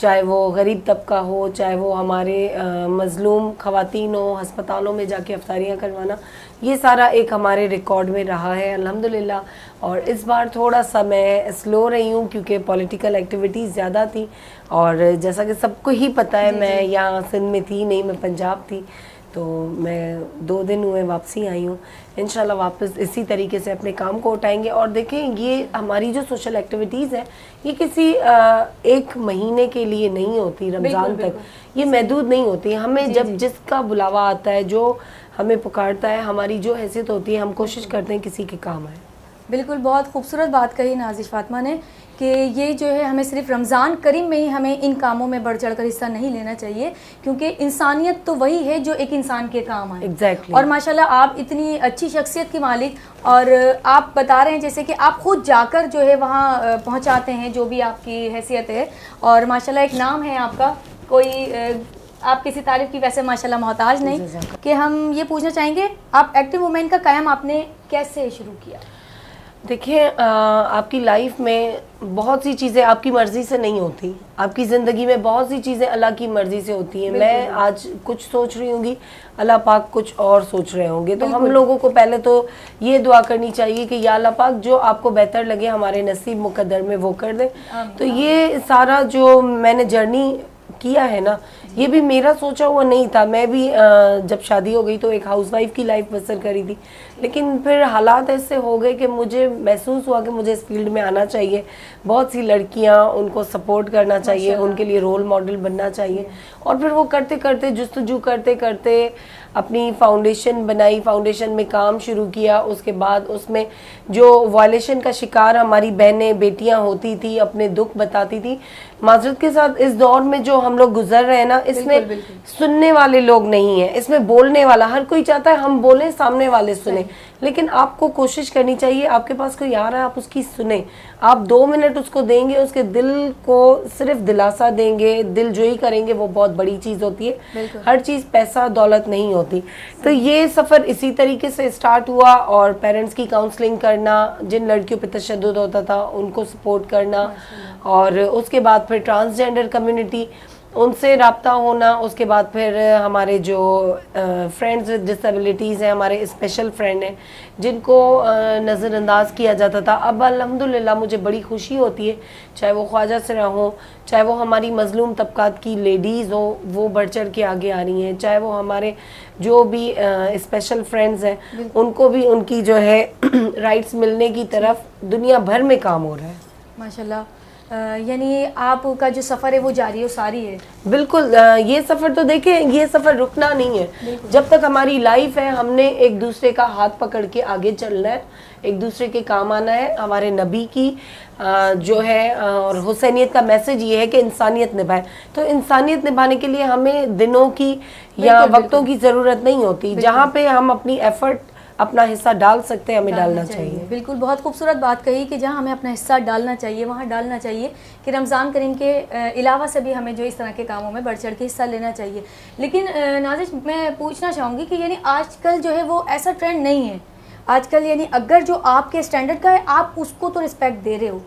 चाहे वो गरीब तबका हो, चाहे वो हमारे मज़लूम ख़वातीन हो, हस्पतालों में जाके अफ्तारियाँ करवाना, ये सारा एक हमारे रिकॉर्ड में रहा है अल्हम्दुलिल्लाह। और इस बार थोड़ा सा मैं स्लो रही हूँ क्योंकि पॉलिटिकल एक्टिविटीज़ ज़्यादा थी, और जैसा कि सबको ही पता है मैं यहाँ सिंध में थी नहीं, मैं पंजाब थी, तो मैं 2 दिन हुए वापसी आई हूँ। इंशाल्लाह वापस इसी तरीके से अपने काम को उठाएंगे। और देखें, ये हमारी जो सोशल एक्टिविटीज़ है ये किसी 1 महीने के लिए नहीं होती, रमज़ान तक ये महदूद नहीं होती। हमें जब जिसका बुलावा आता है, जो हमें पुकारता है, हमारी जो हैसियत होती है, हम कोशिश करते हैं किसी के काम आए। बिल्कुल, बहुत खूबसूरत बात कही नाज़िश फातिमा ने कि ये जो है हमें सिर्फ रमज़ान करीम में ही हमें इन कामों में बढ़ चढ़ कर हिस्सा नहीं लेना चाहिए, क्योंकि इंसानियत तो वही है जो एक इंसान के काम आए। Exactly. और माशाल्लाह आप इतनी अच्छी शख्सियत की मालिक, और आप बता रहे हैं जैसे कि आप खुद जाकर जो है वहाँ पहुँचाते हैं जो भी आपकी हैसियत है, और माशाल्लाह एक नाम है आपका, कोई आप किसी तारीफ की वैसे माशाल्लाह मोहताज नहीं। कि हम ये पूछना चाहेंगे, आप एक्टिव वुमेन का कायम आपने कैसे शुरू किया? देखिए, आपकी लाइफ में बहुत सी चीज़ें आपकी मर्ज़ी से नहीं होती, आपकी ज़िंदगी में बहुत सी चीज़ें अल्लाह की मर्ज़ी से होती हैं। मैं आज कुछ सोच रही होंगी, अल्लाह पाक कुछ और सोच रहे होंगे, तो हम लोगों को पहले तो ये दुआ करनी चाहिए कि या अल्लाह पाक जो आपको बेहतर लगे हमारे नसीब मुकद्दर में वो कर दे। तो ये सारा जो मैंने जर्नी किया है ना, ये भी मेरा सोचा हुआ नहीं था। मैं भी जब शादी हो गई तो एक हाउसवाइफ की लाइफ बसर करी थी, लेकिन फिर हालात ऐसे हो गए कि मुझे महसूस हुआ कि मुझे इस फील्ड में आना चाहिए। बहुत सी लड़कियां, उनको सपोर्ट करना चाहिए, उनके लिए रोल मॉडल बनना चाहिए। और फिर वो करते करते, जुस्तजू करते करते अपनी फाउंडेशन बनाई, फाउंडेशन में काम शुरू किया। उसके बाद उसमें जो वायलेशन का शिकार हमारी बहनें बेटियां होती थी, अपने दुख बताती थी। माजरत के साथ इस दौर में जो हम लोग गुजर रहे हैं ना, इसमें सुनने वाले लोग नहीं है, इसमें बोलने वाला हर कोई चाहता है हम बोलें, सामने वाले सुने। लेकिन आपको कोशिश करनी चाहिए, आपके पास कोई आ रहा है आप उसकी सुने, आप 2 मिनट उसको देंगे, उसके दिल को सिर्फ दिलासा देंगे, दिल जोई करेंगे, वो बहुत बड़ी चीज़ होती है। हर चीज़ पैसा दौलत नहीं होती। तो ये सफ़र इसी तरीके से स्टार्ट हुआ, और पेरेंट्स की काउंसलिंग करना, जिन लड़कियों पे तशद्दुद होता था उनको सपोर्ट करना, और उसके बाद फिर ट्रांसजेंडर कम्युनिटी, उनसे रब्ता होना। उसके बाद फिर हमारे जो फ्रेंड्स विद डिसेबिलिटीज़ हैं, हमारे स्पेशल फ्रेंड हैं जिनको नज़रअंदाज किया जाता था, अब अल्हम्दुलिल्लाह मुझे बड़ी खुशी होती है, चाहे वो ख्वाजा सरा हो, चाहे वो हमारी मज़लूम तबकात की लेडीज़ हो, वो बढ़ चढ़ के आगे आ रही हैं, चाहे वो हमारे जो भी स्पेशल फ्रेंड्स हैं उनको भी उनकी जो है राइट्स मिलने की तरफ दुनिया भर में काम हो रहा है माशाल्लाह। यानी आपका जो सफ़र है वो जारी और सारी है। बिल्कुल, ये सफ़र तो देखें, ये सफ़र रुकना नहीं है। जब तक हमारी लाइफ है, हमने एक दूसरे का हाथ पकड़ के आगे चलना है, एक दूसरे के काम आना है। हमारे नबी की जो है और हुसैनियत का मैसेज ये है कि इंसानियत निभाए। तो इंसानियत निभाने के लिए हमें दिनों की या वक्तों की ज़रूरत नहीं होती। जहाँ पे हम अपनी एफर्ट, अपना हिस्सा डाल सकते हैं, हमें डालना चाहिए। बिल्कुल, बहुत खूबसूरत बात कही कि जहाँ हमें अपना हिस्सा डालना चाहिए वहाँ डालना चाहिए, कि रमज़ान करीम के अलावा से भी हमें जो इस तरह के कामों में बढ़ चढ़ के हिस्सा लेना चाहिए। लेकिन नाज़िश, मैं पूछना चाहूँगी कि यानी आजकल जो है वो ऐसा ट्रेंड नहीं है। आजकल यानी अगर जो आपके स्टैंडर्ड का है आप उसको तो रिस्पेक्ट दे रहे हो,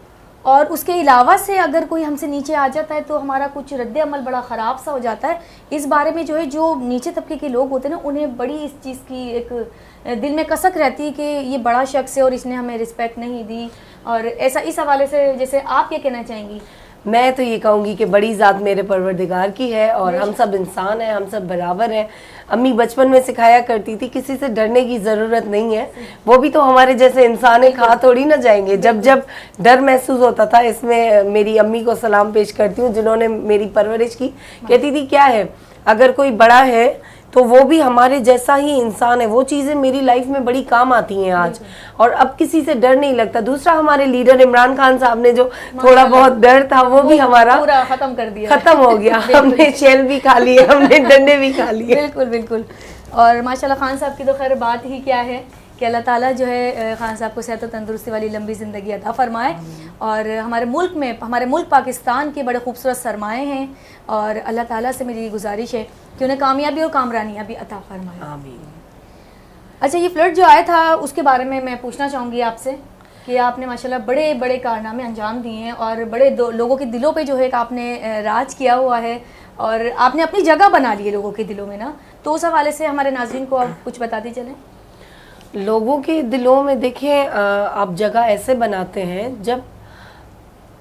और उसके अलावा से अगर कोई हमसे नीचे आ जाता है तो हमारा कुछ रद्द अमल बड़ा ख़राब सा हो जाता है। इस बारे में जो है जो नीचे तबके के लोग होते हैं ना, उन्हें बड़ी इस चीज़ की एक दिल में कसक रहती है कि ये बड़ा शख्स है और इसने हमें रिस्पेक्ट नहीं दी। और ऐसा इस हवाले से जैसे आप क्या कहना चाहेंगी? मैं तो ये कहूँगी कि बड़ी ज़ात मेरे परवरदिगार की है और हम सब इंसान हैं, हम सब बराबर हैं। अम्मी बचपन में सिखाया करती थी किसी से डरने की ज़रूरत नहीं है, वो भी तो हमारे जैसे इंसान है, खा थोड़ी ना जाएंगे। जब जब डर महसूस होता था, इसमें मेरी अम्मी को सलाम पेश करती हूँ जिन्होंने मेरी परवरिश की, कहती थी क्या है अगर कोई बड़ा है तो वो भी हमारे जैसा ही इंसान है। वो चीज़ें मेरी लाइफ में बड़ी काम आती हैं आज, और अब किसी से डर नहीं लगता। दूसरा, हमारे लीडर इमरान खान साहब ने जो थोड़ा बहुत डर था वो भी हमारा पूरा खत्म कर दिया, खत्म हो गया। हमने शेल भी खा लिए, हमने डंडे भी खा लिए। बिल्कुल बिल्कुल। और माशाल्लाह खान साहब की तो खैर बात ही क्या है कि अल्लाह ताला जो है खान साहब को सेहत और तंदुरुस्ती वाली लंबी ज़िंदगी अता फरमाए। और हमारे मुल्क में, हमारे मुल्क पाकिस्तान के बड़े खूबसूरत सरमाए हैं, और अल्लाह ताला से मेरी गुजारिश है कि उन्हें कामयाबी और कामरानियाँ भी अता फरमाए। आमीन। अच्छा, ये फ्लड जो आया था उसके बारे में मैं पूछना चाहूँगी आपसे कि आपने माशाल्लाह बड़े बड़े कारनामे अंजाम दिए हैं और बड़े लोगों के दिलों पे जो है आपने राज किया हुआ है और आपने अपनी जगह बना ली है लोगों के दिलों में ना। तो उस हवाले से हमारे नाज़रीन को आप कुछ बताते चलें। लोगों के दिलों में देखिए, आप जगह ऐसे बनाते हैं, जब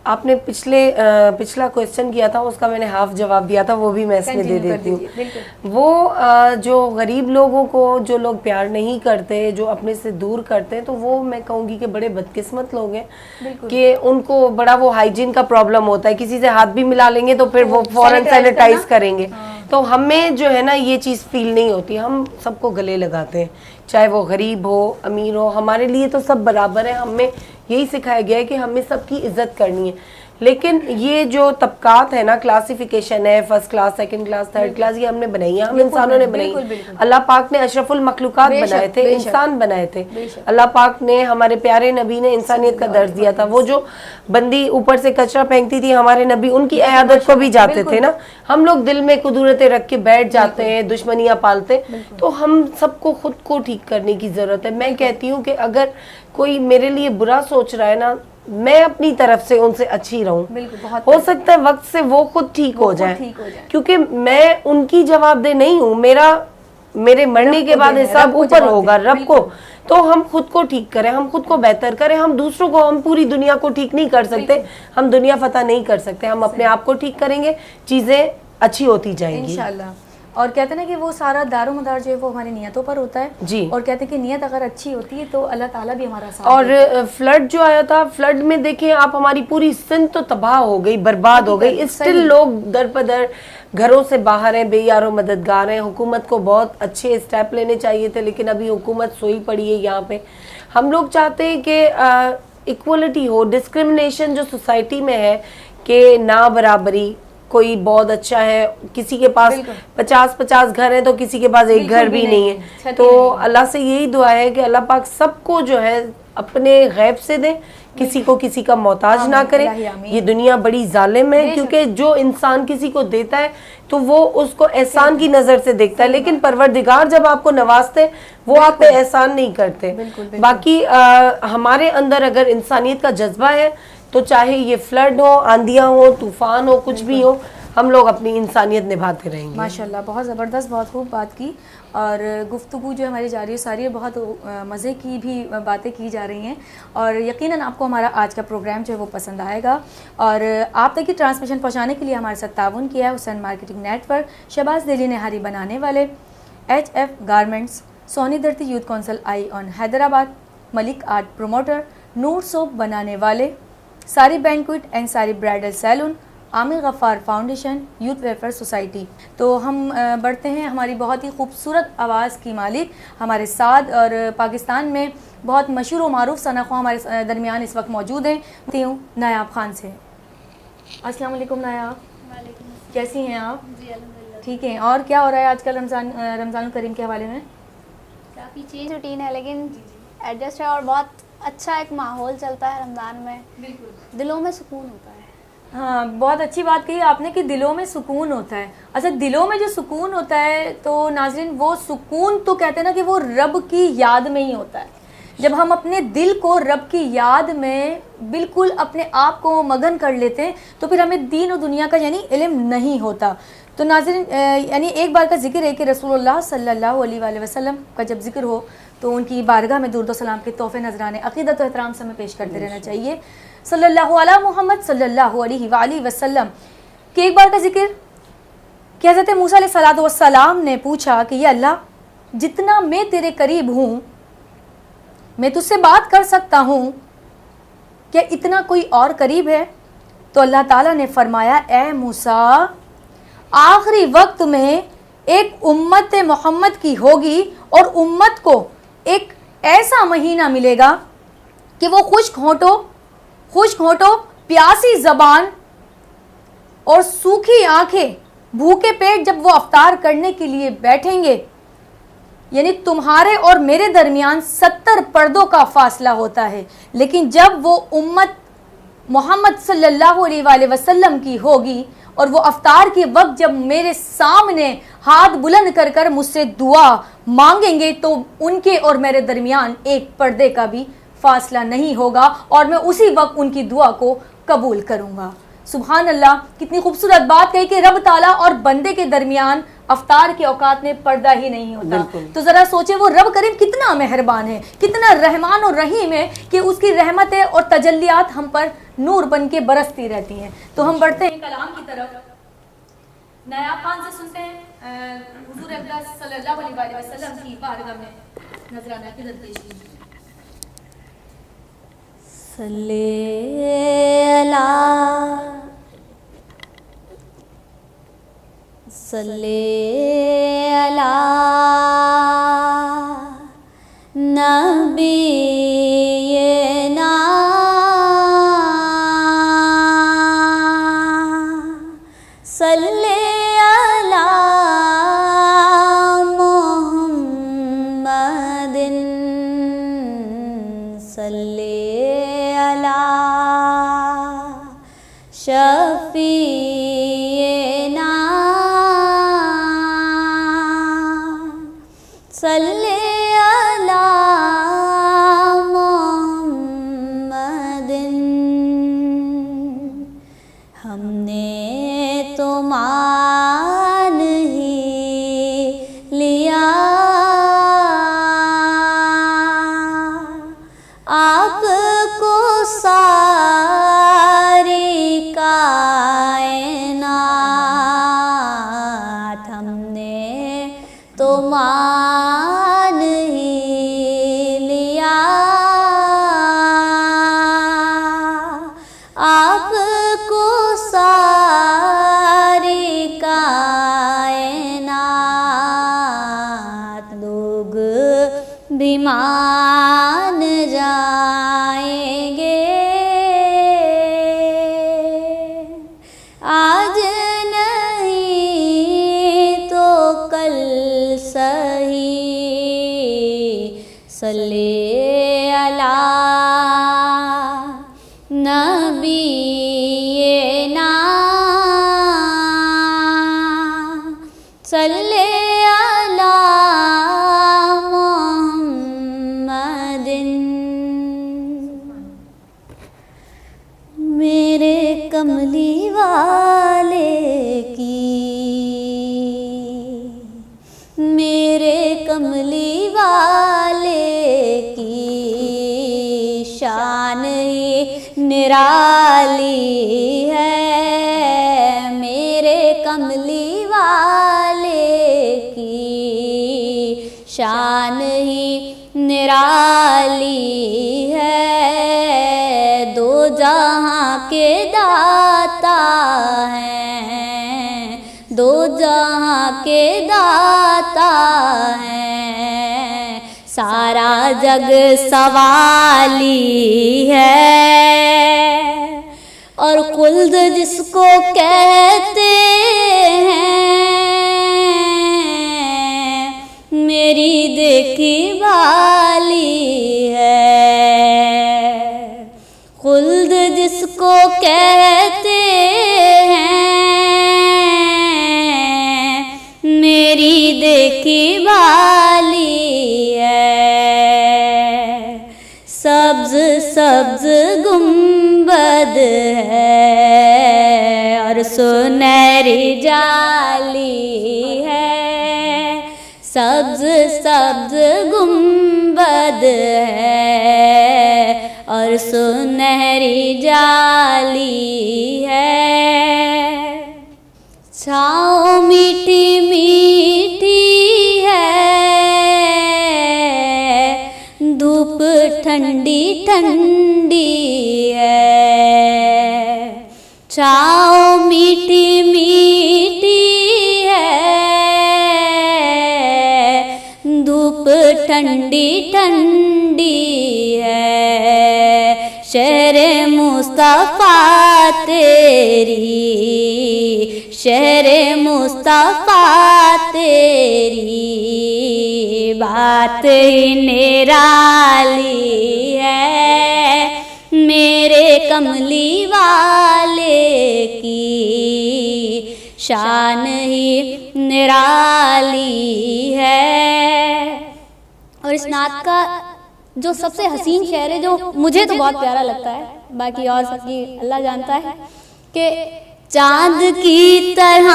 आपने पिछला क्वेश्चन किया था उसका मैंने हाफ जवाब दिया था, वो भी मैं इसमें दे देती हूँ। वो जो गरीब लोगों को जो लोग प्यार नहीं करते, जो अपने से दूर करते हैं, तो वो मैं कहूँगी कि बड़े बदकिस्मत लोग हैं कि उनको बड़ा वो हाइजीन का प्रॉब्लम होता है। किसी से हाथ भी मिला लेंगे तो फिर वो फौरन सैनिटाइज करेंगे। तो हमें जो है ना ये चीज़ फील नहीं होती, हम सबको गले लगाते हैं, चाहे वो गरीब हो अमीर हो, हमारे लिए तो सब बराबर है। हमें यही सिखाया गया है कि हमें सबकी इज्जत करनी है। लेकिन ये जो तबकात है ना, क्लासिफिकेशन है, first class, second class, third class, ये हमने बनाई है, हम इंसानों ने बनाई है। अल्लाह पाक ने अशरफुल मखलूकात बनाए थे, इंसान बनाए थे। अल्लाह पाक ने, हमारे प्यारे नबी ने इंसानियत का दर्ज दिया था। वो जो बंदी ऊपर से कचरा फेंकती थी, हमारे नबी उनकी इयादत को भी जाते थे ना। हम लोग दिल में कुदरतें रख के बैठ जाते हैं, दुश्मनियां पालते। तो हम सबको खुद को ठीक करने की जरूरत है। मैं कहती हूँ कि अगर कोई मेरे लिए बुरा सोच रहा है ना, मैं अपनी तरफ से उनसे अच्छी रहूं। हो सकता है वक्त से वो खुद ठीक हो जाए, क्योंकि मैं उनकी जवाबदेह नहीं हूँ। मेरे मरने के बाद हिसाब ऊपर होगा, रब को। तो हम खुद को ठीक करें, हम खुद को बेहतर करें। हम दूसरों को, हम पूरी दुनिया को ठीक नहीं कर सकते, हम दुनिया फतह नहीं कर सकते। हम अपने आप को ठीक करेंगे, चीजें अच्छी होती जाएंगी इंशाल्लाह। और कहते हैं ना कि वो सारा दारोमदार जो है वो हमारी नियतों पर होता है जी। और कहते हैं कि नियत अगर अच्छी होती है तो अल्लाह ताला भी हमारा साथ और फ्लड जो आया था, फ्लड में देखें आप, हमारी पूरी सिंध तो तबाह हो गई, बर्बाद हो गई। स्टिल लोग दर पदर घरों से बाहर हैं, बेयारो मददगार हैं। हुकूमत को बहुत अच्छे स्टेप लेने चाहिए थे, लेकिन अभी हुकूमत सोई पड़ी है यहाँ पे। हम लोग चाहते हैं कि इक्वलिटी हो, डिस्क्रिमिनेशन जो सोसाइटी में है कि ना बराबरी। कोई बहुत अच्छा है, किसी के पास 50-50 घर हैं तो किसी के पास एक घर भी नहीं है। तो अल्लाह से यही दुआ है कि अल्लाह पाक सबको जो है अपने गैब से दे, किसी को किसी का मोहताज ना करे। ये दुनिया बड़ी जालिम है, क्योंकि जो इंसान किसी को देता है तो वो उसको एहसान की नज़र से देखता है, लेकिन परवरदिगार जब आपको नवाजते वो आप पे एहसान नहीं करते। बाकी हमारे अंदर अगर इंसानियत का जज्बा है तो चाहे ये फ्लड हो, आंधियां हो, तूफान हो, कुछ भी हो, हम लोग अपनी इंसानियत निभाते रहेंगे। माशाल्लाह, बहुत ज़बरदस्त, बहुत खूब बात की। और गुफ्तगू जो हमारी जारी सारी है, बहुत मज़े की भी बातें की जा रही हैं और यकीनन आपको हमारा आज का प्रोग्राम जो है वो पसंद आएगा। और आप तक की ट्रांसमिशन पहुंचाने के लिए हमारे साथ ताउन किया है हुसैन मार्केटिंग नेटवर्क, शहबाज दिली निहारी बनाने वाले, HF garments, Sohni Dharti youth council eye on Hyderabad, Malik art promoter, Noor soap बनाने वाले, Sari banquet and Sari bridal salon, Aamir Gaffar foundation, youth welfare society. तो हम बढ़ते हैं हमारी बहुत ही खूबसूरत आवाज़ की मालिक हमारे साथ और पाकिस्तान में बहुत मशहूर और मारूफ सनख़्वा हमारे दरमियान इस वक्त मौजूद हैं। हूँ नायाब खान से। अस्सलाम वालेकुम नायाब, कैसी हैं आप? जी अल्हम्दुलिल्लाह ठीक हैं। और क्या हो रहा है आजकल रमज़ान करीम के हवाले में? काफ़ी चेंज रूटीन है, लेकिन एडजस्ट है और बहुत अच्छा एक माहौल चलता है रमज़ान में। बिल्कुल दिलों में सुकून होता है। हाँ, बहुत अच्छी बात कही आपने कि दिलों में सुकून होता है। अच्छा, दिलों में जो सुकून होता है तो नाज़रीन वो सुकून तो कहते हैं ना कि वो रब की याद में ही होता है। जब हम अपने दिल को रब की याद में बिल्कुल अपने आप को मगन कर लेते हैं तो फिर हमें दीन और दुनिया का यानी इल्म नहीं होता। तो नाज़रीन यानी एक बार का जिक्र है कि रसूलुल्लाह सल्लल्लाहु अलैहि वसल्लम का जब जिक्र हो तो उनकी बारगाह में दुरूद व सलाम के तोहफ़े नजराने अक़ीदत व एहतराम से हमें पेश करते रहना चाहिए। सल्लल्लाहु अला मुहम्मद सल्लल्लाहु अलैहि वसल्लम के एक बार का जिक्र कि हज़रत मूसा अलैहि सलाम ने पूछा कि या अल्लाह, जितना मैं तेरे करीब हूँ मैं तुझसे बात कर सकता हूँ, क्या इतना कोई और करीब है? तो अल्लाह ताला ने फरमाया, ए मूसा, आखिरी वक्त में एक उम्मत मोहम्मद की होगी और उम्मत को एक ऐसा महीना मिलेगा कि वो खुश्क होठों, प्यासी ज़बान और सूखी आंखें, भूखे पेट जब वो अफ्तार करने के लिए बैठेंगे, यानी तुम्हारे और मेरे दरमियान 70 पर्दों का फासला होता है। लेकिन जब वो उम्मत मोहम्मद सल्लल्लाहु अलैहि वसल्लम की होगी और वो अफ्तार के वक्त जब मेरे सामने हाथ बुलंद कर कर मुझसे दुआ मांगेंगे तो उनके और मेरे दरमियान एक पर्दे का भी फासला नहीं होगा और मैं उसी वक्त उनकी दुआ को कबूल करूँगा। सुभान अल्लाह, कितनी खूबसूरत बात कही कि रब ताला और बंदे के दरमियान अफ्तार के औकात में पर्दा ही नहीं होता। तो ज़रा सोचे वो रब करीम कितना मेहरबान है, कितना रहमान और रहीम है कि उसकी रहमतें और तजल्लियात हम पर नूर बन के बरसती रहती हैं। तो हम बढ़ते हैं कलाम की तरफ। नायाब खान से सुनते हैं हुजूर अक़दस सल्लल्लाहु अलैहि वसल्लम की बारगाह में नजराना की पेश कीजिए। सल्ले अला नबीना सल्ले अला मुहम्मदिन सल्ले अला शफीना सल्ले अला मुहम्मदिन। हमने तो मान ही लिया आपको सारी कायनात। हमने तो मान ही लिया आपको सारी कायनात। लोग भी मान जाएंगे आज नहीं तो कल सही। सल्ले अला नबीना सल्ले अला मुहम्मदिन। मेरे कमली वाले की, मेरे कमली वाले की शान ही निराली है। मेरे कमली वाले की शान ही निराली है। दो जहां के दाता हैं, दो जहां के दाता हैं। सारा जग सवाली है और खुल्द जिसको कहते हैं मेरी देखी वाली है। खुल्द जिसको कहते हैं मेरी देखी वाली है। सब्ज सब्ज गुंबद है और सुनहरी जाली है। सब्ज सब्ज गुंबद है और सुनहरी जाली है। छाँव मीठी मीठी है, धूप ठंडी ठंडी है। छाँव मीठी मीठी है, धूप ठंडी ठंडी है। शहरे मुस्तफ़ा तेरी, शहरे मुस्तफ़ा तेरी बात ही निराली है। मेरे कमली वाले की शान ही निराली है। और इस नात का जो सबसे हसीन शेर है, जो मुझे तो बहुत प्यारा लगता है, बाकी और सबकी अल्लाह जानता है, कि चांद की तरह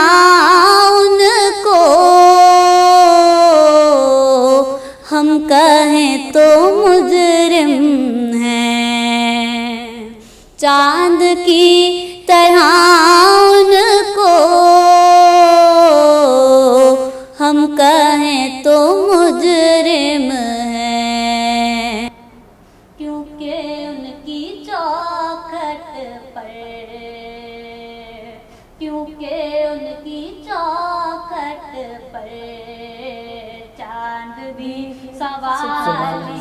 उनको हम कहें तो मुजरिम हैं, चांद की तरह उनको हम कहें तो मुजरिम हैं, क्योंकि उनकी चौखट पर, क्योंकि उनकी चौखट पर चांद भी सवाली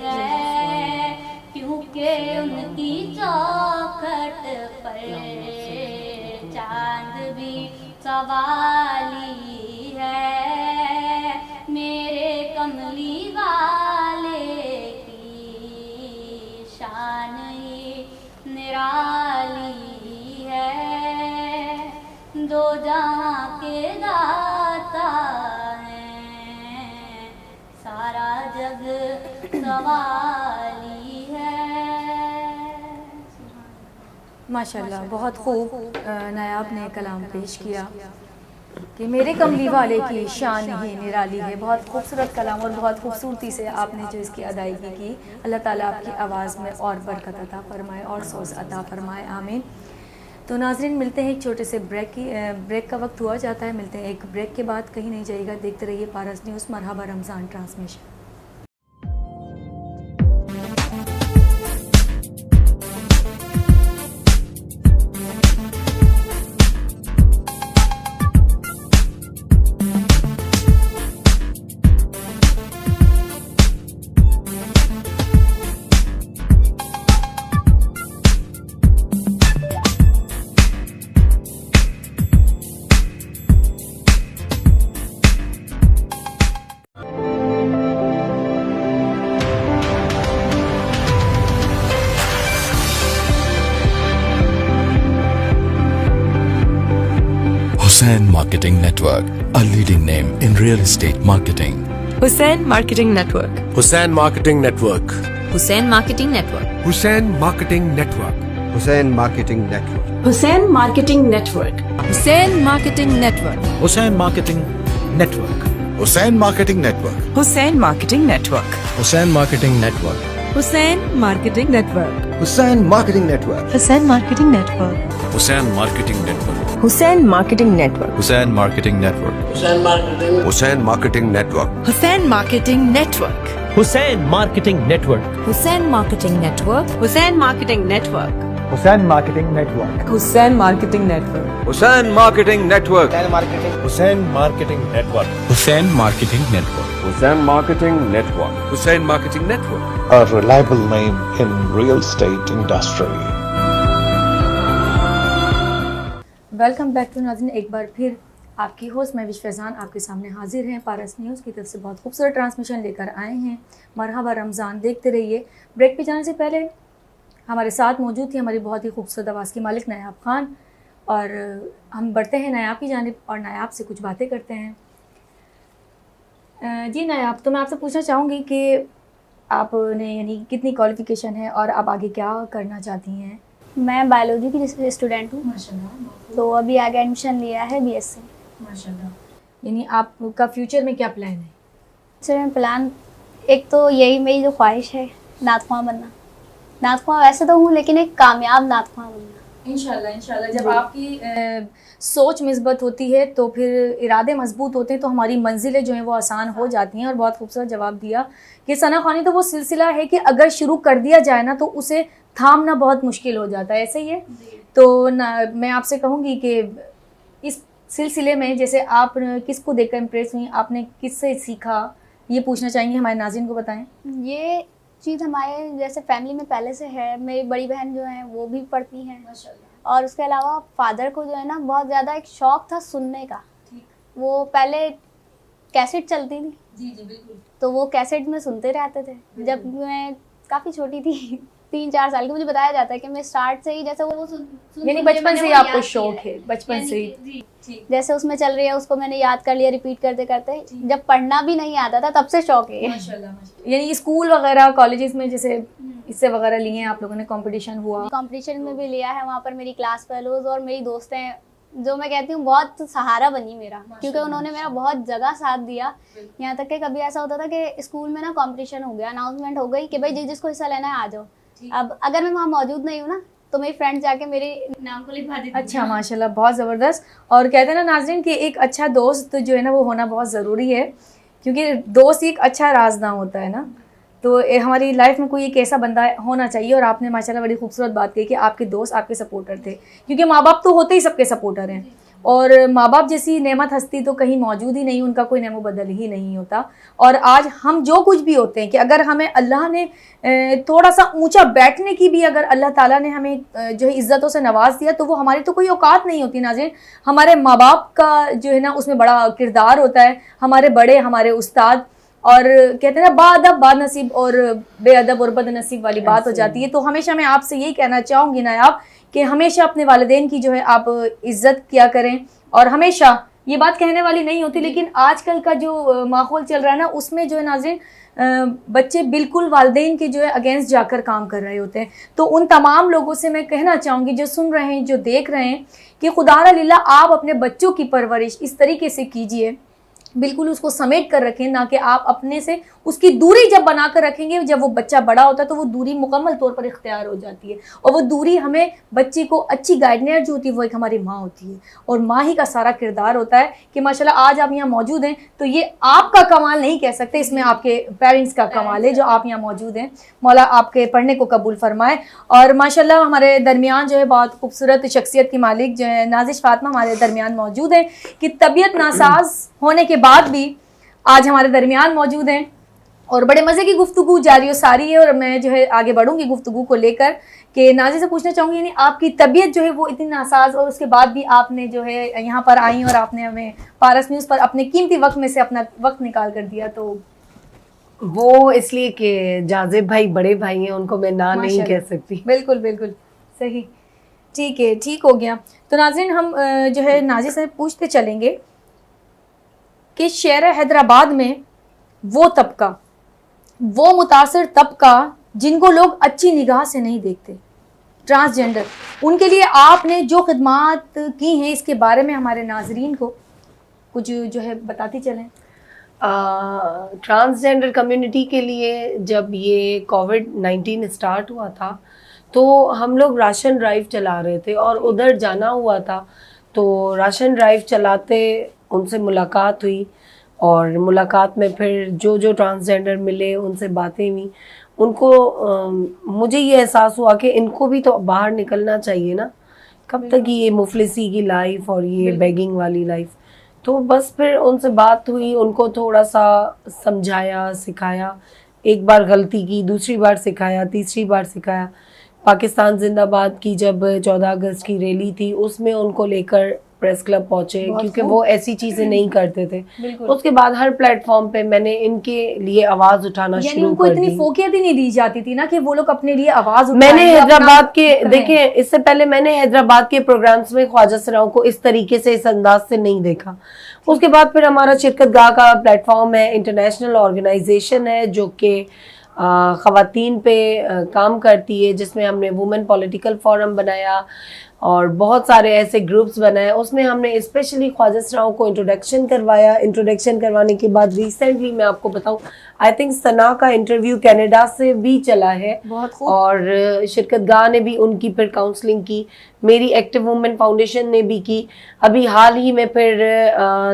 है, क्योंकि उनकी चौखट पर चांद भी सवाली है, मेरे कमली वाले की शान ही निराली है, दो जहां के दाता हैं, सारा जग सवाली है। माशाल्लाह, बहुत खूब नायाब ने कलाम पेश किया कि मेरे कमली वाले की शान ही निराली है। बहुत खूबसूरत कलाम और बहुत खूबसूरती से आपने जो इसकी अदायगी की। अल्लाह ताला आपकी आवाज़ में और बरकत अता फरमाए और सोज़ अता फरमाए, आमीन। तो नाज़रीन, मिलते हैं एक छोटे से ब्रेक का वक्त हुआ जाता है, मिलते हैं एक ब्रेक के बाद। कहीं नहीं जाइएगा, देखते रहिए पारस न्यूज़ मरहबा Ramzan transmission. Hussain Marketing Network, a leading name in real estate marketing. Hussain Marketing Network. Hussain Marketing Network. Hussain Marketing Network. Hussain Marketing Network. Hussain Marketing Network. Hussain Marketing Network. Hussain Marketing Network. Hussain Marketing Network. Hussain Marketing Network. Hussain Marketing Network. Hussain Marketing Network. Hussain Marketing Network. Hussain Marketing Network. Hussain Marketing Network. Hussain Marketing Network. Hussain Marketing Network. Hussain Marketing Network. Hussain Marketing Network. Hussain Marketing Network. Hussain marketing network. Hussain Marketing Network. Hussain Marketing Network. Hussain Marketing Network. Hussain Marketing Network. Hussain Marketing Network. Hussain Marketing Network. Hussain Marketing Network. Hussain Marketing Network. Hussain Marketing Network. A reliable name in real estate industry. Welcome back to नाज़रीन, एक बार फिर आपकी host मैं विश्वजान आपके सामने हाजिर हैं। पारस news की तरफ से बहुत खूबसूरत ट्रांसमिशन लेकर आए हैं। मरहबा रमज़ान देखते रहिए। ब्रेक पे जाने से पहले हमारे साथ मौजूद थी हमारी बहुत ही खूबसूरत आवाज़ की मालिक नायाब खान, और हम बढ़ते हैं नायाब की जानिब और नायाब से कुछ बातें करते हैं। जी नायाब, तो मैं आपसे पूछना चाहूँगी कि आपने यानी कितनी क्वालिफ़िकेशन है और आप आगे क्या करना चाहती हैं? मैं बायोलॉजी की स्टूडेंट हूँ, माशाल्लाह। तो अभी आगे एडमिशन लिया है बीएससी। माशाल्लाह। यानी आपका फ्यूचर में क्या प्लान है? फ्यूचर में प्लान एक तो यही मेरी जो ख्वाहिश है, नात ख्वां बनना। नात ख्वां वैसे तो हूँ, लेकिन एक कामयाब नात ख्वां बनना। इंशाल्लाह इंशाल्लाह। जब आपकी सोच मिस्बत होती है तो फिर इरादे मजबूत होते हैं, तो हमारी मंजिलें जो हैं वो आसान हो जाती हैं। और बहुत खूबसूरत जवाब दिया कि सना ख्वानी तो वो सिलसिला है कि अगर शुरू कर दिया जाए ना तो उसे थामना बहुत मुश्किल हो जाता है, ऐसे ही है। तो मैं आपसे कहूँगी कि इस सिलसिले में जैसे आप किसको देखकर इम्प्रेस हुई, आपने किससे सीखा, ये पूछना चाहेंगे, हमारे नाज़रीन को बताएं। ये चीज़ हमारे जैसे फैमिली में पहले से है। मेरी बड़ी बहन जो है वो भी पढ़ती हैं, और उसके अलावा फादर को जो है ना बहुत ज़्यादा एक शौक़ था सुनने का। वो पहले कैसेट चलती थी, जी जी बिल्कुल, तो वो कैसेट में सुनते रहते थे जब मैं काफ़ी छोटी थी। 3-4 साल की, मुझे बताया जाता है कि मैं स्टार्ट से ही जैसे वो यानी बचपन से ही आपको शौक है, बचपन से ही जैसे उसमें चल रही है उसको मैंने याद कर लिया रिपीट करते करते। जब पढ़ना भी नहीं आता था तब से शौक है। यानी स्कूल वगैरह कॉलेजेस में जैसे इससे वगैरह लिए हैं आप लोगों ने, कंपटीशन हुआ? कंपटीशन में भी लिया है, वहाँ पर मेरी क्लास फेलोज और मेरी दोस्तें जो मैं कहती हूँ बहुत सहारा बनी मेरा, क्योंकि उन्होंने मेरा बहुत जगह साथ दिया। यहाँ तक कि कभी ऐसा होता था कि स्कूल में ना कंपटीशन हो गया, अनाउंसमेंट हो गई कि भाई जिसको हिस्सा लेना है आ जाओ। अब अगर मैं वहाँ मौजूद नहीं हूँ ना तो मेरी फ्रेंड जाके मेरे नाम को लिखवा देती। अच्छा, माशाल्लाह, बहुत ज़बरदस्त। और कहते हैं ना नाज़रीन कि एक अच्छा दोस्त जो है ना वो होना बहुत ज़रूरी है, क्योंकि दोस्त एक अच्छा राजदां होता है ना। तो हमारी लाइफ में कोई एक ऐसा बंदा होना चाहिए। और आपने माशाल्लाह बड़ी खूबसूरत बात कही कि आपके दोस्त आपके सपोर्टर थे, क्योंकि माँ बाप तो होते ही सबके सपोर्टर हैं, और माँ बाप जैसी नेमत हस्ती तो कहीं मौजूद ही नहीं, उनका कोई नेमो बदल ही नहीं होता। और आज हम जो कुछ भी होते हैं कि अगर हमें अल्लाह ने थोड़ा सा ऊंचा बैठने की भी, अगर अल्लाह ताला ने हमें जो है इज़्ज़तों से नवाज दिया, तो वो हमारी तो कोई औकात नहीं होती नाज़रीन। हमारे माँ बाप का जो है ना उसमें बड़ा किरदार होता है, हमारे बड़े, हमारे उस्ताद। और कहते हैं ना बाअदब बानसीब और बेअदब और बदनसीब वाली बात हो जाती है। तो हमेशा मैं आपसे यही कहना चाहूँगी नायाब कि हमेशा अपने वालिदैन की जो है आप इज़्ज़त किया करें। और हमेशा ये बात कहने वाली नहीं होती, लेकिन आजकल का जो माहौल चल रहा है ना उसमें जो है नाज़रीन बच्चे बिल्कुल वालिदैन के जो है अगेंस्ट जाकर काम कर रहे होते हैं। तो उन तमाम लोगों से मैं कहना चाहूँगी जो सुन रहे हैं, जो देख रहे हैं, कि खुदा ना लिल्लाह आप अपने बच्चों की परवरिश इस तरीके से कीजिए, बिल्कुल उसको समेट कर रखें, ना कि आप अपने से उसकी दूरी जब बना कर रखेंगे, जब वो बच्चा बड़ा होता है तो वो दूरी मुकम्मल तौर पर इख्तियार हो जाती है। और वो दूरी हमें बच्चे को अच्छी गाइडनेस जो होती है वो एक हमारी माँ होती है, और माँ ही का सारा किरदार होता है। कि माशाल्लाह आज आप यहाँ मौजूद हैं तो ये आपका कमाल नहीं कह सकते, इसमें आपके पेरेंट्स का कमाल है जो आप यहाँ मौजूद हैं। मौला आपके पढ़ने को कबूल फरमाए। और माशाल्लाह हमारे दरमियान जो है बहुत खूबसूरत शख्सियत की मालिक जो है नाजिश फातिमा हमारे दरमियान मौजूद हैं, कि तबीयत नासाज होने के बाद भी आज हमारे दरमियान मौजूद हैं, और बड़े मज़े की गुफ्तगू जारी और सारी है। और मैं जो है आगे बढ़ूंगी गुफ्तगू को लेकर, कि नाज़ी से पूछना चाहूँगी यानी आपकी तबीयत जो है वो इतनी नासाज, और उसके बाद भी आपने जो है यहाँ पर आई और आपने हमें पारस न्यूज़ पर अपने कीमती वक्त में से अपना वक्त निकाल कर दिया। तो वो इसलिए कि जाजिब भाई बड़े भाई हैं, उनको मैं ना नहीं कह सकती। बिल्कुल बिल्कुल सही, ठीक है, ठीक हो गया। तो नाज़रीन हम जो है नाज़ी से पूछते चलेंगे कि शहर हैदराबाद में वो तबका, वो मुतासिर तबका जिनको लोग अच्छी निगाह से नहीं देखते, ट्रांसजेंडर, उनके लिए आपने जो खिदमात की हैं इसके बारे में हमारे नाजरीन को कुछ जो है बताती चलें। ट्रांसजेंडर कम्युनिटी के लिए जब ये कोविड-19 स्टार्ट हुआ था तो हम लोग राशन ड्राइव चला रहे थे और उधर जाना हुआ था। तो राशन ड्राइव चलाते उनसे मुलाकात हुई, और मुलाकात में फिर जो जो ट्रांसजेंडर मिले उनसे बातें हुई। उनको मुझे ये एहसास हुआ कि इनको भी तो बाहर निकलना चाहिए ना, कब तक ये मुफलिसी की लाइफ और ये बेगिंग वाली लाइफ। तो बस फिर उनसे बात हुई, उनको थोड़ा सा समझाया, सिखाया, एक बार गलती की, दूसरी बार सिखाया, तीसरी बार सिखाया। पाकिस्तान जिंदाबाद की जब 14 अगस्त की रैली थी उसमें उनको लेकर प्रेस क्लब पहुंचे, क्योंकि वो ऐसी चीजें नहीं करते थे। उसके बाद हर प्लेटफॉर्म पे मैंने इनके लिए आवाज उठाना शुरू कर दी। इतनी फोकियत ही नहीं दी जाती थी ना कि वो लोग अपने लिए आवाज उठाएं। मैंने हैदराबाद के देखें, इससे पहले मैंने हैदराबाद के प्रोग्राम्स में ख्वाजा सराओं को इस तरीके से, इस अंदाज से नहीं देखा। उसके बाद फिर हमारा शिरकतगाह का प्लेटफॉर्म है, इंटरनेशनल ऑर्गेनाइजेशन है जो कि ख़वातीन पे काम करती है, जिसमें हमने वुमेन पॉलिटिकल फोरम बनाया और बहुत सारे ऐसे ग्रुप्स बनाए। उसमें हमने स्पेशली ख्वाजा सराओं को इंट्रोडक्शन करवाया। इंट्रोडक्शन करवाने के बाद रिसेंटली मैं आपको बताऊं, आई थिंक सना का इंटरव्यू कनाडा से भी चला है, और शिरकतगाह ने भी उनकी फिर काउंसलिंग की, मेरी एक्टिव वुमेन फाउंडेशन ने भी की। अभी हाल ही में फिर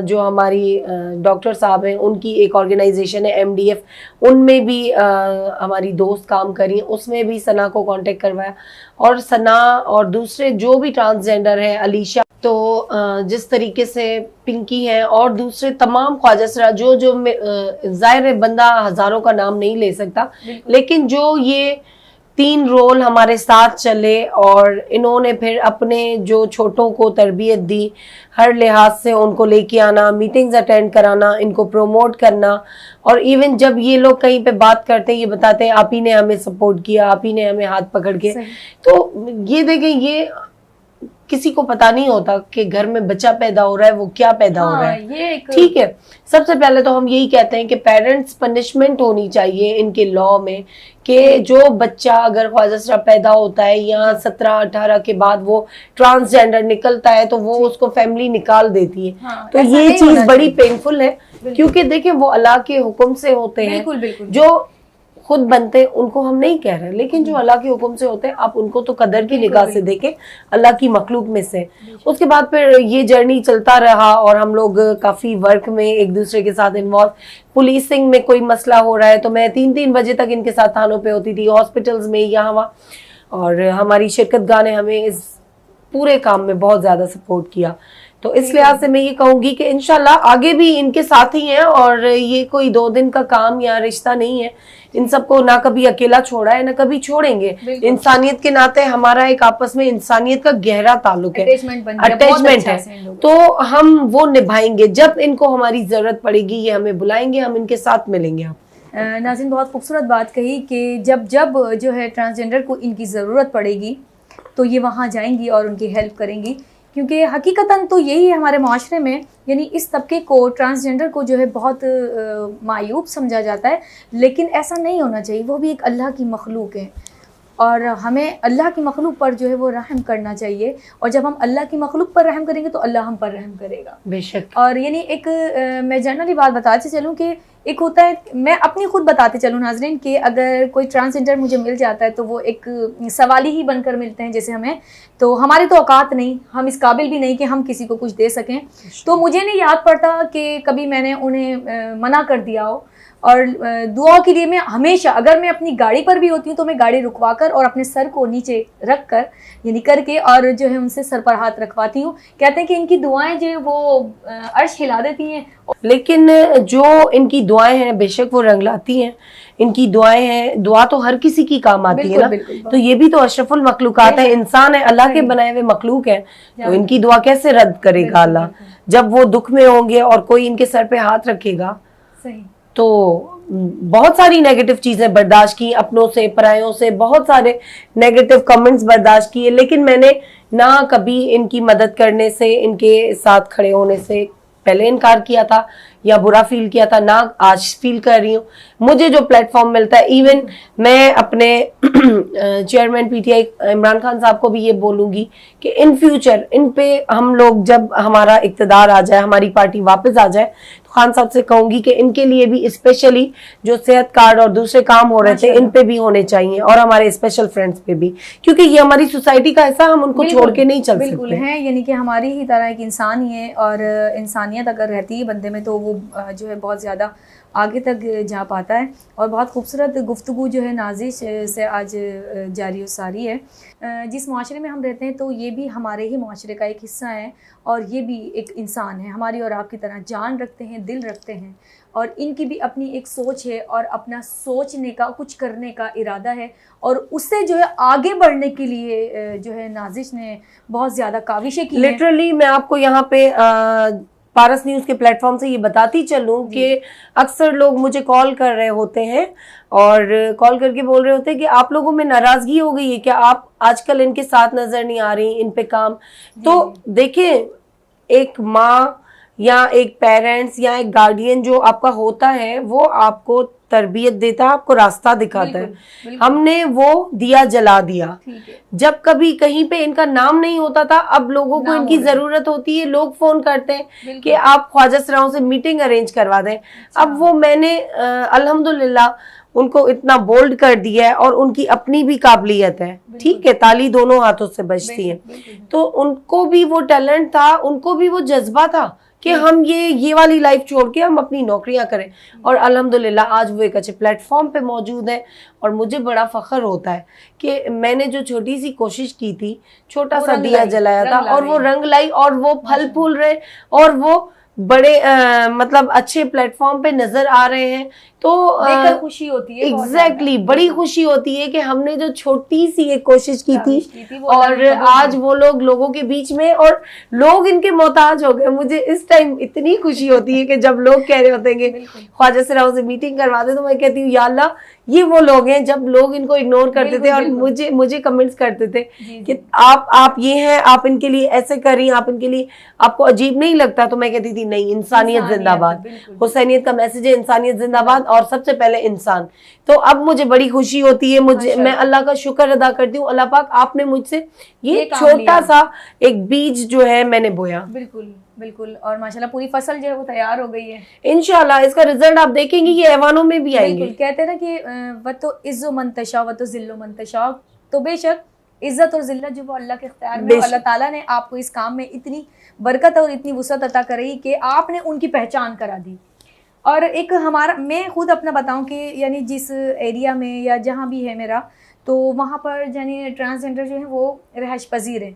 जो हमारी डॉक्टर साहब हैं उनकी एक ऑर्गेनाइजेशन है MDF, उनमें भी हमारी दोस्त काम करी, उसमें भी सना को कांटेक्ट करवाया। और सना और दूसरे जो भी ट्रांसजेंडर हैं, अलीशा, तो जिस तरीके से पिंकी हैं और दूसरे तमाम ख्वाजा सरा जो जाहिर है बंदा हज़ारों का नाम नहीं ले सकता, लेकिन जो ये 3 रोल हमारे साथ चले और इन्होंने फिर अपने जो छोटों को तरबियत दी, हर लिहाज से उनको लेके आना, मीटिंग्स अटेंड कराना, इनको प्रमोट करना। और इवन जब ये लोग कहीं पे बात करते हैं ये बताते हैं आप ही ने हमें सपोर्ट किया, आप ही ने हमें हाथ पकड़ के। तो ये देखें, ये किसी को पता नहीं होता कि घर में बच्चा पैदा हो रहा है वो क्या पैदा हो रहा है। ठीक है, सबसे पहले तो हम यही कहते हैं कि पेरेंट्स पनिशमेंट होनी चाहिए इनके लॉ में कि जो बच्चा अगर ख्वाजा पैदा होता है या 17-18 के बाद वो ट्रांसजेंडर निकलता है तो वो उसको फैमिली निकाल देती है। तो ये चीज बड़ी पेनफुल है, क्योंकि देखें वो अल्लाह के हुक्म से होते हैं। जो खुद बनते हैं उनको हम नहीं कह रहे, लेकिन जो अल्लाह के हुक्म से होते हैं आप उनको तो कदर की निगाह से देखें, अल्लाह की मखलूक में से। उसके बाद फिर ये जर्नी चलता रहा और हम लोग काफी वर्क में एक दूसरे के साथ इन्वॉल्व। पुलिसिंग में कोई मसला हो रहा है तो मैं 3-3 बजे तक इनके साथ थानों पे होती थी, हॉस्पिटल्स में, यहाँ वहाँ। और हमारी शिरकतगाह ने हमें इस पूरे काम में बहुत ज्यादा सपोर्ट किया। तो इस लिहाज से मैं ये कहूंगी कि इंशाल्लाह आगे भी इनके साथ ही हैं और ये कोई 2 दिन का काम या रिश्ता नहीं है। इन सबको ना कभी अकेला छोड़ा है ना कभी छोड़ेंगे। इंसानियत के नाते हमारा एक आपस में इंसानियत का गहरा ताल्लुक है, अटैचमेंट है, तो हम वो निभाएंगे। जब इनको हमारी जरूरत पड़ेगी ये हमें बुलाएंगे, हम इनके साथ मिलेंगे। आप नाज़रीन बहुत खूबसूरत बात कही कि जब जब जो है ट्रांसजेंडर को इनकी ज़रूरत पड़ेगी तो ये वहाँ जाएंगी और उनकी हेल्प करेंगी, क्योंकि हकीकतन तो यही है हमारे माशरे में, यानी इस तबके को, ट्रांसजेंडर को जो है बहुत मायूब समझा जाता है, लेकिन ऐसा नहीं होना चाहिए। वो भी एक अल्लाह की मखलूक है और हमें अल्लाह की मखलूक पर जो है वो रहम करना चाहिए। और जब हम अल्लाह की मखलूक पर रहम करेंगे तो अल्लाह हम पर रहम करेगा बेशक। और यानी एक मैं जनरली बात बताते चलूँ कि एक होता है, मैं अपनी खुद बताते चलूँ नाजरीन कि अगर कोई ट्रांसजेंडर मुझे मिल जाता है तो वो एक सवाली ही बनकर मिलते हैं जैसे हमें, तो हमारी तो औकात नहीं, हम इस काबिल भी नहीं कि हम किसी को कुछ दे सकें। तो मुझे नहीं याद पड़ता कि कभी मैंने उन्हें मना कर दिया हो। और दुआ के लिए मैं हमेशा, अगर मैं अपनी गाड़ी पर भी होती हूँ तो मैं गाड़ी रुकवा कर और अपने सर को नीचे रख कर यानी करके और जो है उनसे सर पर हाथ रखवाती हूँ। कहते हैं कि इनकी दुआएं जो है वो अर्श हिला देती हैं। लेकिन जो इनकी दुआएं हैं बेशक वो रंग लाती हैं, इनकी दुआएं हैं, दुआ तो हर किसी की काम आती है ना। तो ये भी तो अशरफुल मखलूकात है, इंसान है, अल्लाह के बनाए हुए मखलूक है, तो इनकी दुआ कैसे रद्द करेगा अल्लाह जब वो दुख में होंगे और कोई इनके सर पे हाथ रखेगा। तो बहुत सारी नेगेटिव चीजें बर्दाश्त की, अपनों से, परायों से बहुत सारे नेगेटिव कमेंट्स बर्दाश्त किए, लेकिन मैंने ना कभी इनकी मदद करने से, इनके साथ खड़े होने से पहले इनकार किया था या बुरा फील किया था, ना आज फील कर रही हूँ। मुझे जो प्लेटफॉर्म मिलता है, इवन मैं अपने चेयरमैन पीटीआई इमरान खान साहब को भी ये बोलूंगी कि इन फ्यूचर इन पे हम लोग, जब हमारा इक्तदार आ जाए, हमारी पार्टी वापस आ जाए, तो खान साहब से कहूंगी कि इनके लिए भी स्पेशली जो सेहत कार्ड और दूसरे काम हो रहे थे इन पे भी होने चाहिए और हमारे स्पेशल फ्रेंड्स पे भी, क्योंकि ये हमारी सोसाइटी का हिस्सा, हम उनको छोड़ के नहीं चल सकते। बिल्कुल है, यानी कि हमारी ही तरह एक इंसान ही है और इंसानियत अगर रहती है बंदे में तो वो जो है बहुत ज़्यादा आगे तक जा पाता है। और बहुत खूबसूरत गुफ्तगू जो है नाज़िश से आज जारी सारी है। जिस माशरे में हम रहते हैं तो ये भी हमारे ही माशरे का एक हिस्सा है और ये भी एक इंसान है, हमारी और आपकी तरह जान रखते हैं, दिल रखते हैं और इनकी भी अपनी एक सोच है और अपना सोचने का, कुछ करने का इरादा है और उससे जो है आगे बढ़ने के लिए जो है नाज़िश ने बहुत ज़्यादा काविशें की। लिटरली मैं आपको यहाँ पे पारस न्यूज़ के प्लेटफॉर्म से ये बताती चलूं कि अक्सर लोग मुझे कॉल कर रहे होते हैं और कॉल करके बोल रहे होते हैं कि आप लोगों में नाराजगी हो गई है क्या, आप आजकल इनके साथ नजर नहीं आ रही, इन पे काम। तो देखें, एक माँ या एक पेरेंट्स या एक गार्डियन जो आपका होता है वो आपको तरबियत देता है, आपको रास्ता दिखाता है। हमने वो दिया जला दिया, जब कभी कहीं पे इनका नाम नहीं होता था, अब लोगों को इनकी जरूरत होती है, लोग फोन करते हैं कि आप ख्वाजा सराओं से मीटिंग अरेंज करवा दें। अब वो मैंने अल्हम्दुलिल्लाह उनको इतना बोल्ड कर दिया है और उनकी अपनी भी काबिलियत है, ठीक है, ताली दोनों हाथों से बजती है, तो उनको भी वो टैलेंट था, उनको भी वो जज्बा था कि हम ये वाली लाइफ छोड़ के हम अपनी नौकरियां करें। और अल्हम्दुलिल्लाह आज वो एक अच्छे प्लेटफॉर्म पे मौजूद है और मुझे बड़ा फख्र होता है कि मैंने जो छोटी सी कोशिश की थी, छोटा सा दिया जलाया था और वो रंग लाई और वो फल फूल रहे और वो बड़े मतलब अच्छे प्लेटफॉर्म पे नजर आ रहे हैं, तो देखकर खुशी होती है। एग्जैक्टली बड़ी खुशी होती है कि हमने जो छोटी सी एक कोशिश की थी वो और आज वो लोग लोगों के बीच में, और लोग इनके मोहताज हो गए। मुझे इस टाइम इतनी खुशी होती है कि जब लोग कह रहे होते हैं कि ख्वाजा सिराओं से मीटिंग करवा दे, तो मैं कहती हूँ या अल्लाह, ये वो लोग हैं जब लोग इनको इग्नोर करते थे और मुझे कमेंट्स करते थे कि आप ये हैं, आप इनके लिए ऐसे कर रही हैं, आप इनके लिए, आपको अजीब नहीं लगता? तो मैं कहती थी नहीं, इंसानियत जिंदाबाद, हुसैनियत का मैसेज है, इंसानियत जिंदाबाद, और सबसे पहले इंसान। तो अब मुझे बड़ी खुशी होती है, मैं अल्लाह का शुक्र अदा करती हूँ, अल्लाह पाक आपने मुझसे ये छोटा सा एक बीज जो है मैंने बोया। बिल्कुल बिल्कुल, और माशाल्लाह पूरी फसल जो है वो तैयार हो गई है। इंशाल्लाह इसका रिजल्ट आप देखेंगे कि ऐवानों में भी आएंगे। कहते हैं ना कि व तो इज्जो मंतशा व तो जिल्लो मंतशा, तो बेशक इज्जत और जिल्लत जो वो अल्लाह के इख्तियार में, अल्लाह ताला ने आपको इस काम में इतनी बरकत और इतनी वुसअत अता करी कि आपने उनकी पहचान करा दी। और एक हमारा, मैं खुद अपना बताऊं कि यानी जिस एरिया में या जहाँ भी है मेरा, तो वहाँ पर यानी ट्रांसजेंडर जो है वो रहायश पजीर है,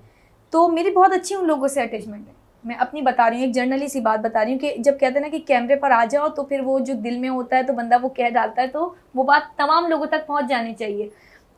तो मेरी बहुत अच्छी उन लोगों से अटैचमेंट है। मैं अपनी बता रही हूँ, एक जर्नली सी बात बता रही हूँ कि जब कहते हैं ना कि कैमरे पर आ जाओ तो फिर वो जो दिल में होता है तो बंदा वो कह डालता है, तो वो बात तमाम लोगों तक पहुँच जानी चाहिए।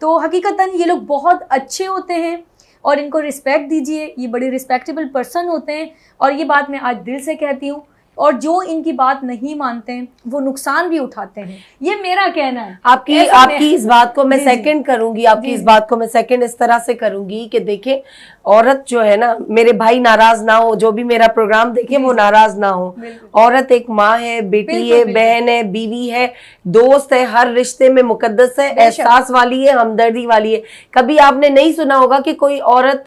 तो हकीकतन ये लोग बहुत अच्छे होते हैं और इनको रिस्पेक्ट दीजिए, ये बड़े रिस्पेक्टेबल पर्सन होते हैं, और ये बात मैं आज दिल से कहती हूँ। और जो इनकी बात नहीं मानते हैं वो नुकसान भी उठाते हैं, ये मेरा कहना है। आपकी इस बात को मैं सेकंड करूंगी, आपकी इस बात को मैं सेकंड इस तरह से करूंगी कि देखिए, औरत जो है ना, मेरे भाई नाराज ना हो, जो भी मेरा प्रोग्राम देखे वो नाराज ना हो। औरत एक माँ है, बेटी है, बहन है, बीवी है, दोस्त है, हर रिश्ते में मुकद्दस है, एहसास वाली है, हमदर्दी वाली है। कभी आपने नहीं सुना होगा कि कोई औरत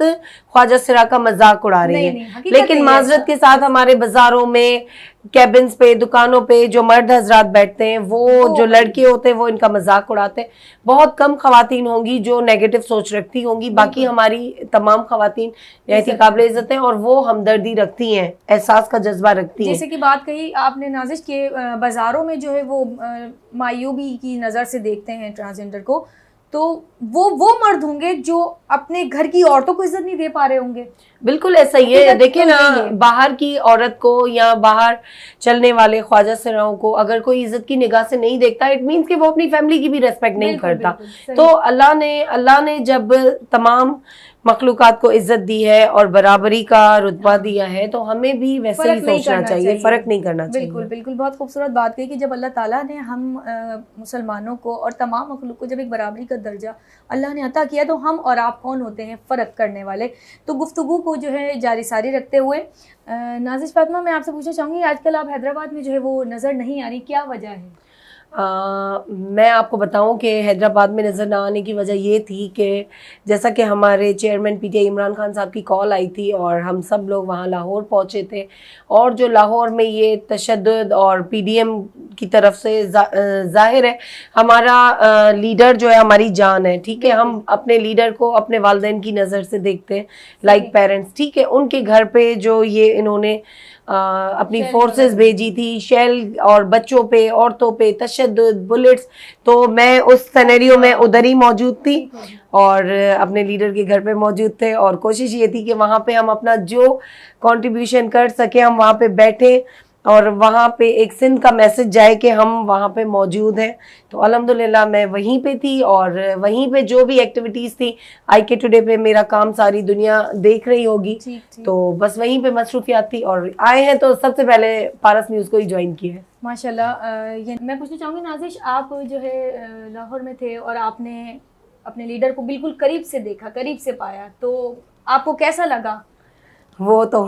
ख्वाजा सिरा का मजाक उड़ा रही है, लेकिन माजरत के साथ हमारे बाजारों में, कैबिन्स पे, दुकानों पे जो मर्द हजरात बैठते हैं, वो जो लड़के होते हैं वो इनका मजाक उड़ाते हैं। बहुत कम खवातीन होंगी जो नेगेटिव सोच रखती होंगी, बाकी हमारी तमाम खवातीन ऐसी काबिल इज्जत हैं और वो हमदर्दी रखती हैं, एहसास का जज्बा रखती हैं। जैसे कि बात कही आपने नाजिश के बाजारों में जो है वो मायूबी की नज़र से देखते हैं ट्रांसजेंडर को, तो वो मर्द होंगे जो अपने घर की औरतों को इज्जत नहीं दे पा रहे होंगे। बिल्कुल ऐसा ही है। देखिए ना, बाहर की औरत को या बाहर चलने वाले ख्वाजा सिराओं को अगर कोई इज्जत की निगाह से नहीं देखता, इट मीन्स कि वो अपनी फैमिली की भी रेस्पेक्ट नहीं करता। तो अल्लाह ने जब तमाम मखलूकात को इज्जत दी है और बराबरी का रुतबा दिया है, तो हमें भी वैसे ही सोचना चाहिए, फर्क नहीं करना चाहिए। बिल्कुल बिल्कुल, बहुत खूबसूरत बात कही कि जब अल्लाह ताला ने हम मुसलमानों को और तमाम मखलूक को जब एक बराबरी का दर्जा अल्लाह ने अता किया, तो हम और आप कौन होते हैं फ़र्क करने वाले। तो गुफ्तगू को जो है जारी सारी रखते हुए नाजिश फातिमा, मैं आपसे पूछना चाहूँगी, आजकल आप हैदराबाद में जो है वो नज़र नहीं आ रही, क्या वजह है? मैं आपको बताऊं कि हैदराबाद में नज़र ना आने की वजह ये थी कि जैसा कि हमारे चेयरमैन पीटीआई इमरान खान साहब की कॉल आई थी और हम सब लोग वहाँ लाहौर पहुँचे थे, और जो लाहौर में ये तशद्दुद और पीडीएम की तरफ से जाहिर है, हमारा लीडर जो है हमारी जान है, ठीक है, हम अपने लीडर को अपने वालिदैन की नज़र से देखते हैं, लाइक पेरेंट्स, ठीक है। उनके घर पे जो ये इन्होंने अपनी फोर्सेस भेजी थी, शेल और बच्चों पे, औरतों पे तशद्दुद, बुलेट्स, तो मैं उस सिनेरियो में उधर ही मौजूद थी और अपने लीडर के घर पे मौजूद थे, और कोशिश ये थी कि वहाँ पे हम अपना जो कंट्रीब्यूशन कर सके हम वहाँ पे बैठे और वहाँ पे एक सिंध का मैसेज जाए कि हम वहाँ पे मौजूद हैं। तो अल्हम्दुलिल्लाह मैं वहीं पे थी और वहीं पे जो भी एक्टिविटीज़ थी, IK टुडे पे मेरा काम सारी दुनिया देख रही होगी, तो बस वहीं पे मसरूफियात थी और आए हैं तो सबसे पहले पारस न्यूज़ को ही ज्वाइन किया है। माशाल्लाह। ये मैं पूछना चाहूँगी नाजिश, आप जो है लाहौर में थे और आपने अपने लीडर को बिल्कुल करीब से देखा, करीब से पाया, तो आपको कैसा लगा? वो तो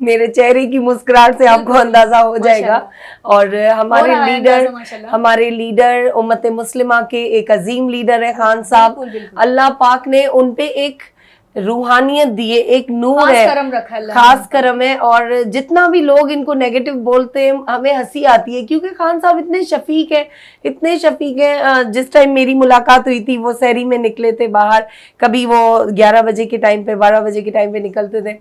मेरे चेहरे की मुस्कुराहट से आपको अंदाजा हो जाएगा। और हमारे लीडर उम्मत मुस्लिमा के एक अजीम लीडर है खान साहब, अल्लाह पाक ने उन पे एक रूहानियत दिए, एक नूर है, खास करम है। और जितना भी लोग इनको नेगेटिव बोलते हैं हमें हंसी आती है, क्योंकि खान साहब इतने शफीक है, इतने शफीक है। जिस टाइम मेरी मुलाकात हुई थी वो सहरी में निकले थे बाहर, कभी वो 11 बजे के टाइम पे, 12 बजे के टाइम पे निकलते थे,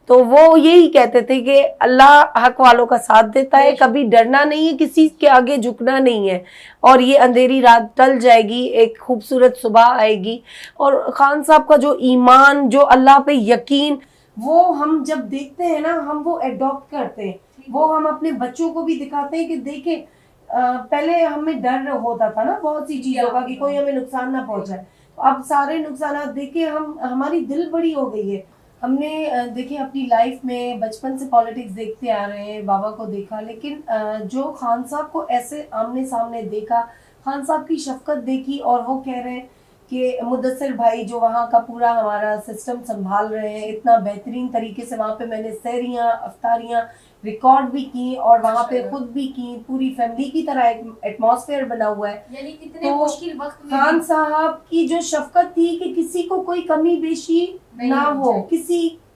तो वो यही कहते थे कि अल्लाह हक वालों का साथ देता है, कभी डरना नहीं है, किसी के आगे झुकना नहीं है, और ये अंधेरी रात टल जाएगी, एक खूबसूरत सुबह आएगी। और खान साहब का जो ईमान, जो अल्लाह पे यकीन, वो हम जब देखते हैं ना, हम वो एडॉप्ट करते हैं, वो हम अपने बच्चों को भी दिखाते हैं कि देखें। पहले हमें डर होता था ना बहुत सी चीजों का कि कोई हमें नुकसान ना पहुंचाए, तो अब सारे नुकसान देखे हमारी दिल बड़ी हो गई है। हमने देखिए अपनी लाइफ में बचपन से पॉलिटिक्स देखते आ रहे हैं, बाबा को देखा, लेकिन जो खान साहब को ऐसे आमने सामने देखा, खान साहब की शफकत देखी, और वो कह रहे हैं कि मुदस्सिर भाई जो वहाँ का पूरा हमारा सिस्टम संभाल रहे हैं इतना बेहतरीन तरीके से, वहाँ पे मैंने सहरियाँ अफ्तारियाँ रिकॉर्ड भी की और वहाँ पे खुद भी की, पूरी फैमिली की तरह एक एटमॉस्फेयर बना हुआ है। यानी इतने तो मुश्किल वक्त में खान साहब की जो शफकत थी कि किसी को कोई कमी बेशी ना हो,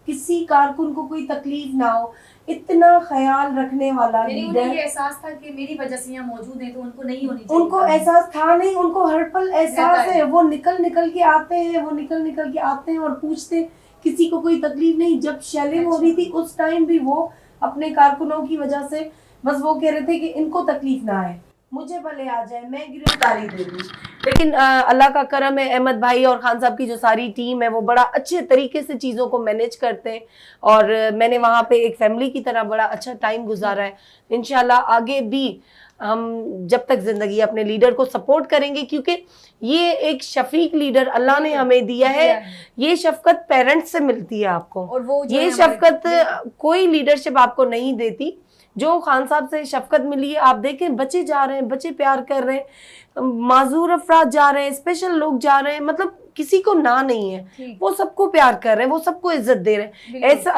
किसी कारकुन को कोई तकलीफ ना हो, इतना ख्याल रखने वाला लीडर। ये एहसास था कि मेरी वजह से यहाँ मौजूद है तो उनको नहीं होनी चाहिए। उनको एहसास था नहीं, उनको हर पल एहसास है। वो निकल के आते हैं, वो निकल के आते हैं और पूछते, किसी को कोई तकलीफ नहीं। जब शेलिंग हो रही थी उस टाइम भी वो अपने कारकुनों की वजह से बस वो कह रहे थे कि इनको तकलीफ ना आए, मुझे भले आ जाए, मैं गिरफ्तारी दे दूं। लेकिन अल्लाह का करम है, अहमद भाई और खान साहब की जो सारी टीम है वो बड़ा अच्छे तरीके से चीज़ों को मैनेज करते हैं, और मैंने वहाँ पे एक फैमिली की तरह बड़ा अच्छा टाइम गुजारा है। इंशाल्लाह आगे भी हम जब तक जिंदगी अपने लीडर को सपोर्ट करेंगे, क्योंकि ये एक शफीक लीडर अल्लाह ने हमें दिया है। ये शफकत पेरेंट्स से मिलती है आपको, और वो ये शफकत कोई लीडरशिप आपको नहीं देती जो खान साहब से शफकत मिली है। आप देखें बच्चे जा रहे हैं, बच्चे प्यार कर रहे हैं, माजूर अफराद जा रहे हैं, स्पेशल लोग जा रहे हैं, मतलब किसी को ना नहीं है, वो सबको प्यार कर रहे हैं, वो सबको इज्जत दे रहे हैं। ऐसा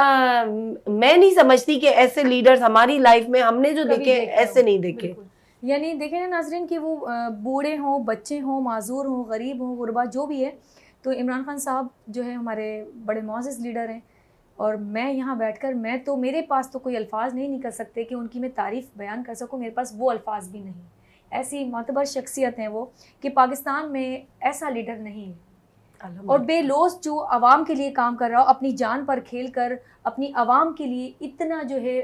मैं नहीं समझती कि ऐसे लीडर्स हमारी लाइफ में हमने जो देखे ऐसे नहीं देखे। यानी देखें ना नाजरीन कि वो बूढ़े हों, बच्चे हों, माजूर हों, गरीब हों, गुरबा जो भी है, तो इमरान खान साहब जो है हमारे बड़े मुअज़्ज़ज़ लीडर हैं। और मैं यहाँ बैठकर मेरे पास तो कोई अल्फाज नहीं निकल सकते कि उनकी मैं तारीफ़ बयान कर सकूँ, मेरे पास वो अल्फाज भी नहीं। ऐसी मोतबर शख्सियत हैं वो कि पाकिस्तान में ऐसा लीडर नहीं है। और बेलौस जो आवाम के लिए काम कर रहा हो, अपनी जान पर खेल कर अपनी आवाम के लिए इतना जो है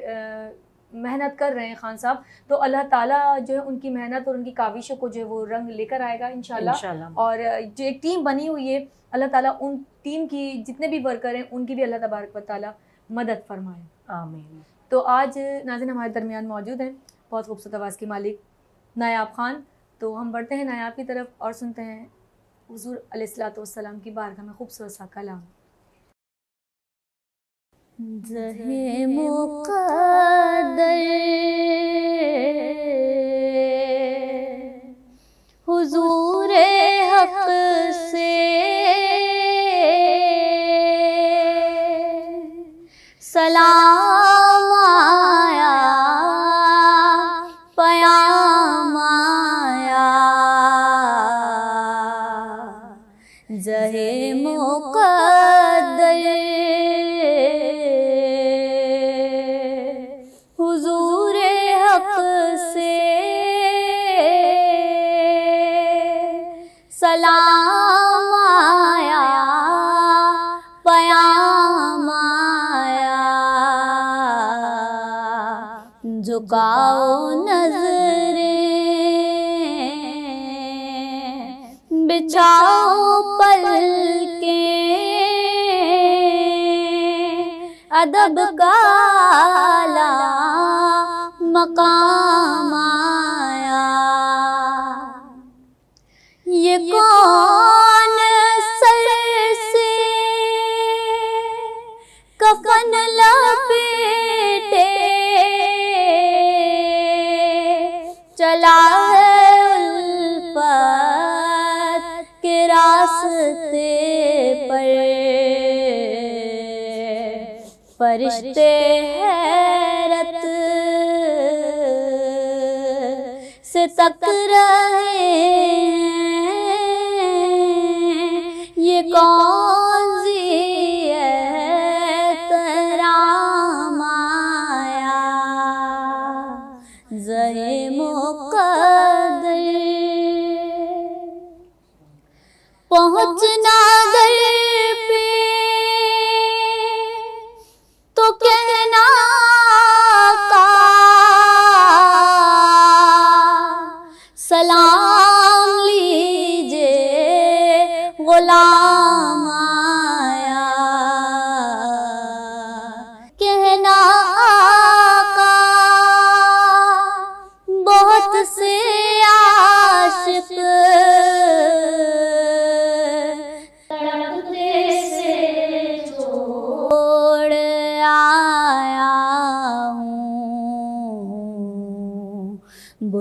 मेहनत कर रहे हैं खान साहब, तो अल्लाह ताला जो है उनकी मेहनत और उनकी काविशों को जो है वो रंग लेकर आएगा इंशाल्लाह। और जो एक टीम बनी हुई है, अल्लाह ताला उन टीम की जितने भी वर्कर हैं उनकी भी अल्लाह तबारक व तआला मदद फरमाए, आमीन। तो आज नाज़रीन हमारे दरमियान मौजूद हैं बहुत खूबसूरत आवाज़ के मालिक नायाब खान। तो हम बढ़ते हैं नायाब की तरफ और सुनते हैं हुज़ूर अलैहिस्सलातु वस्सलाम की बारगाह में खूबसूरत सा कलाम। ज़हे मुक़द्दर हुज़ूरे हक़ से सलाम आया, पयाम आया, ज़हे मुक़द्दर हुज़ूरे हक़ से सलाम आया, पयाम आया, झुकाओ नज़रें, बिछाओ पलकें, अदब का आला मकाम आया। ये कौन सर से कफन लपेटे चला है उल्फत के रास्ते पर, फरिश्ते हैरत से तक रहे हैं, ये कौन सी एहतराम आया, ज़हे मुक़द्दर पहुँचना दर पे तो कहना का सलाम लीजिए गुलाम